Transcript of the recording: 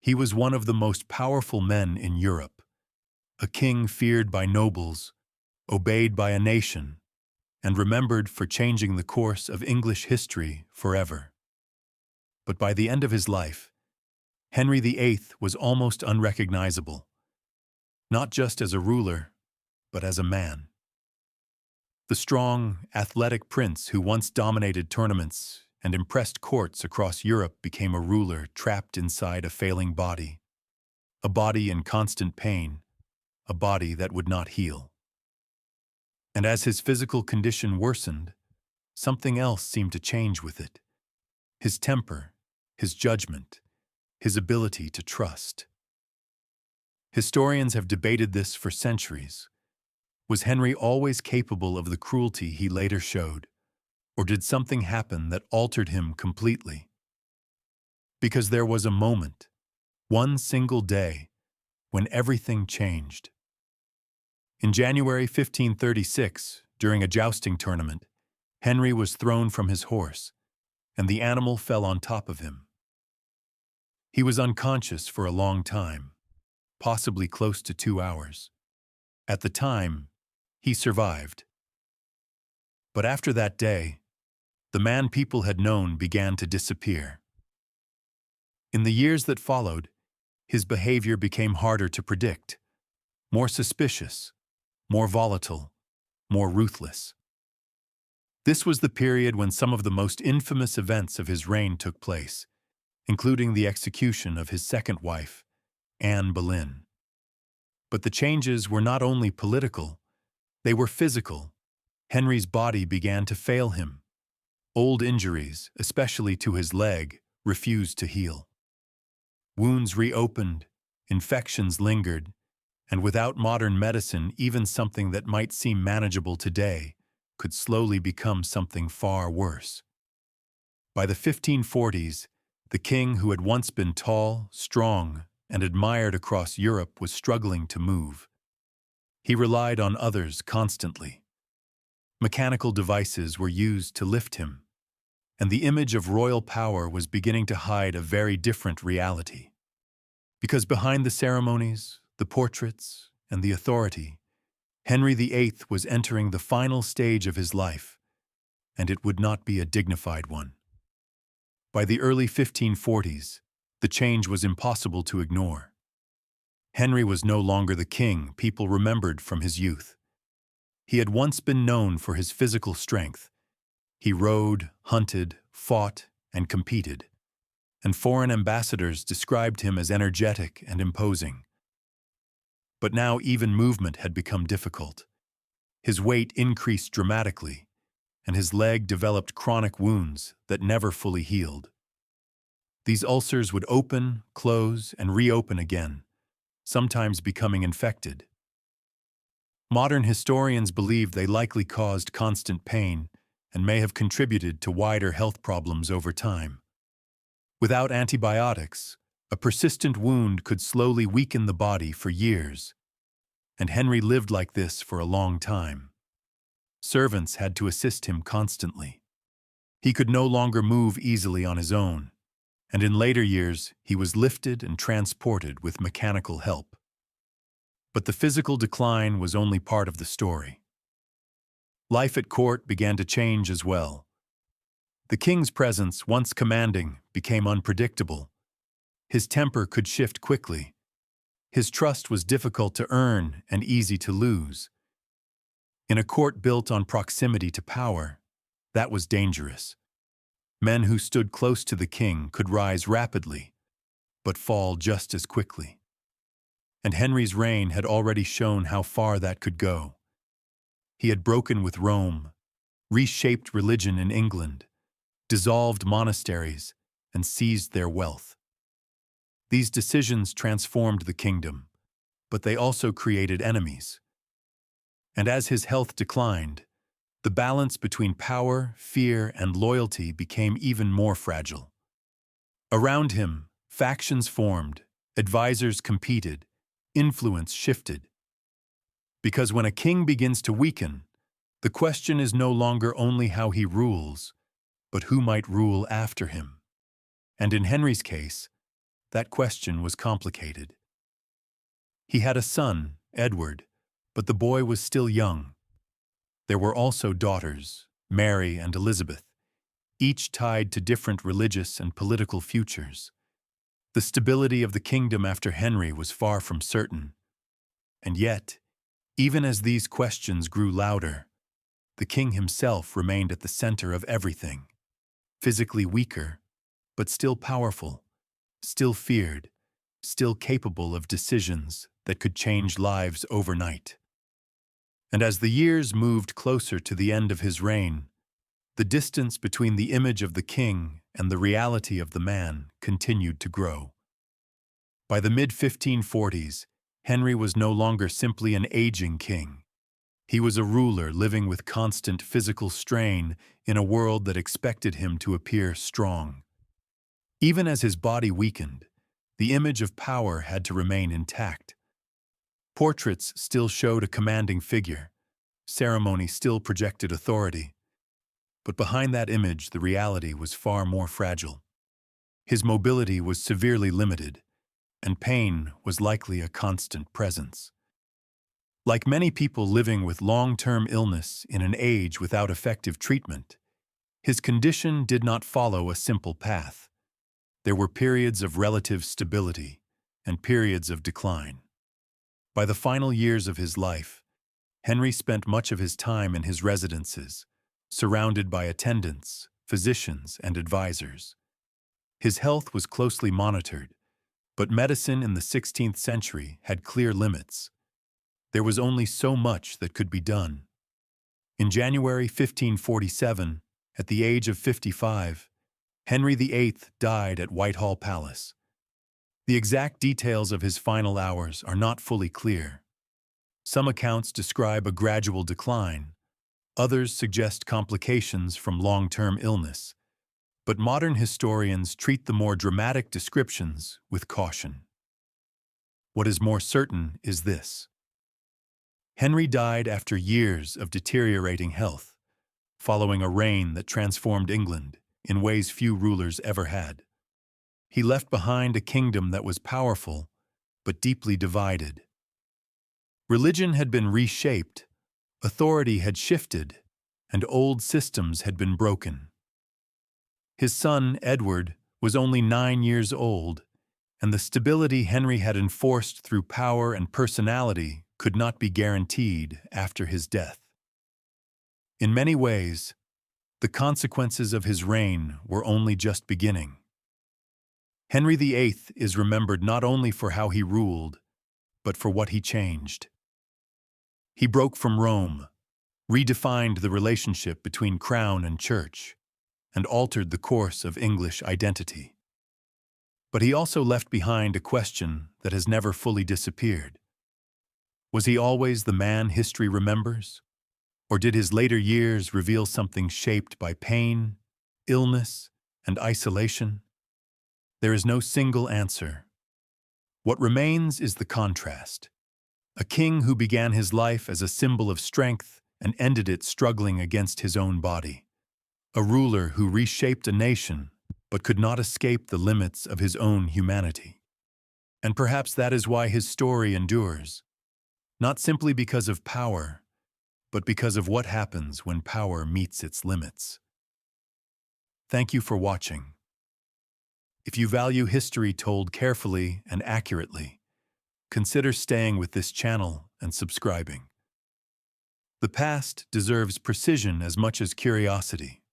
He was one of the most powerful men in Europe, a king feared by nobles, obeyed by a nation, and remembered for changing the course of English history forever. But by the end of his life, Henry VIII was almost unrecognizable, not just as a ruler, but as a man. The strong, athletic prince who once dominated tournaments and impressed courts across Europe became a ruler trapped inside a failing body, a body in constant pain, a body that would not heal. And as his physical condition worsened, something else seemed to change with it. His temper, his judgment, his ability to trust. Historians have debated this for centuries. Was Henry always capable of the cruelty he later showed, or did something happen that altered him completely? Because there was a moment, one single day, when everything changed. In January 1536, during a jousting tournament, Henry was thrown from his horse, and the animal fell on top of him. He was unconscious for a long time, possibly close to 2 hours. At the time, he survived. But after that day, the man people had known began to disappear. In the years that followed, his behavior became harder to predict, more suspicious, more volatile, more ruthless. This was the period when some of the most infamous events of his reign took place, including the execution of his second wife, Anne Boleyn. But the changes were not only political, they were physical. Henry's body began to fail him. Old injuries, especially to his leg, refused to heal. Wounds reopened, infections lingered, and without modern medicine, even something that might seem manageable today could slowly become something far worse. By the 1540s, the king who had once been tall, strong, and admired across Europe was struggling to move. He relied on others constantly. Mechanical devices were used to lift him, and the image of royal power was beginning to hide a very different reality. Because behind the ceremonies, the portraits, and the authority, Henry VIII was entering the final stage of his life, and it would not be a dignified one. By the early 1540s, the change was impossible to ignore. Henry was no longer the king people remembered from his youth. He had once been known for his physical strength. He rode, hunted, fought, and competed, and foreign ambassadors described him as energetic and imposing. But now even movement had become difficult. His weight increased dramatically, and his leg developed chronic wounds that never fully healed. These ulcers would open, close, and reopen again, sometimes becoming infected. Modern historians believe they likely caused constant pain and may have contributed to wider health problems over time. Without antibiotics, a persistent wound could slowly weaken the body for years, and Henry lived like this for a long time. Servants had to assist him constantly. He could no longer move easily on his own, and in later years he was lifted and transported with mechanical help. But the physical decline was only part of the story. Life at court began to change as well. The king's presence, once commanding, became unpredictable. His temper could shift quickly. His trust was difficult to earn and easy to lose. In a court built on proximity to power, that was dangerous. Men who stood close to the king could rise rapidly, but fall just as quickly. And Henry's reign had already shown how far that could go. He had broken with Rome, reshaped religion in England, dissolved monasteries, and seized their wealth. These decisions transformed the kingdom, but they also created enemies. And as his health declined, the balance between power, fear, and loyalty became even more fragile. Around him, factions formed, advisors competed, influence shifted. Because when a king begins to weaken, the question is no longer only how he rules, but who might rule after him. And in Henry's case, that question was complicated. He had a son, Edward, but the boy was still young. There were also daughters, Mary and Elizabeth, each tied to different religious and political futures. The stability of the kingdom after Henry was far from certain. And yet, even as these questions grew louder, the king himself remained at the center of everything, physically weaker, but still powerful, still feared, still capable of decisions that could change lives overnight. And as the years moved closer to the end of his reign, the distance between the image of the king and the reality of the man continued to grow. By the mid-1540s, Henry was no longer simply an aging king. He was a ruler living with constant physical strain in a world that expected him to appear strong. Even as his body weakened, the image of power had to remain intact. Portraits still showed a commanding figure. Ceremony still projected authority. But behind that image, the reality was far more fragile. His mobility was severely limited, and pain was likely a constant presence. Like many people living with long-term illness in an age without effective treatment, his condition did not follow a simple path. There were periods of relative stability and periods of decline. By the final years of his life, Henry spent much of his time in his residences, surrounded by attendants, physicians, and advisors. His health was closely monitored, but medicine in the 16th century had clear limits. There was only so much that could be done. In January 1547, at the age of 55, Henry VIII died at Whitehall Palace. The exact details of his final hours are not fully clear. Some accounts describe a gradual decline. Others suggest complications from long-term illness. But modern historians treat the more dramatic descriptions with caution. What is more certain is this: Henry died after years of deteriorating health, following a reign that transformed England in ways few rulers ever had. He left behind a kingdom that was powerful, but deeply divided. Religion had been reshaped, authority had shifted, and old systems had been broken. His son, Edward, was only 9 years old, and the stability Henry had enforced through power and personality could not be guaranteed after his death. In many ways, the consequences of his reign were only just beginning. Henry VIII is remembered not only for how he ruled, but for what he changed. He broke from Rome, redefined the relationship between crown and church, and altered the course of English identity. But he also left behind a question that has never fully disappeared. Was he always the man history remembers? Or did his later years reveal something shaped by pain, illness, and isolation? There is no single answer. What remains is the contrast. A king who began his life as a symbol of strength and ended it struggling against his own body. A ruler who reshaped a nation but could not escape the limits of his own humanity. And perhaps that is why his story endures, not simply because of power, but because of what happens when power meets its limits. Thank you for watching. If you value history told carefully and accurately, consider staying with this channel and subscribing. The past deserves precision as much as curiosity.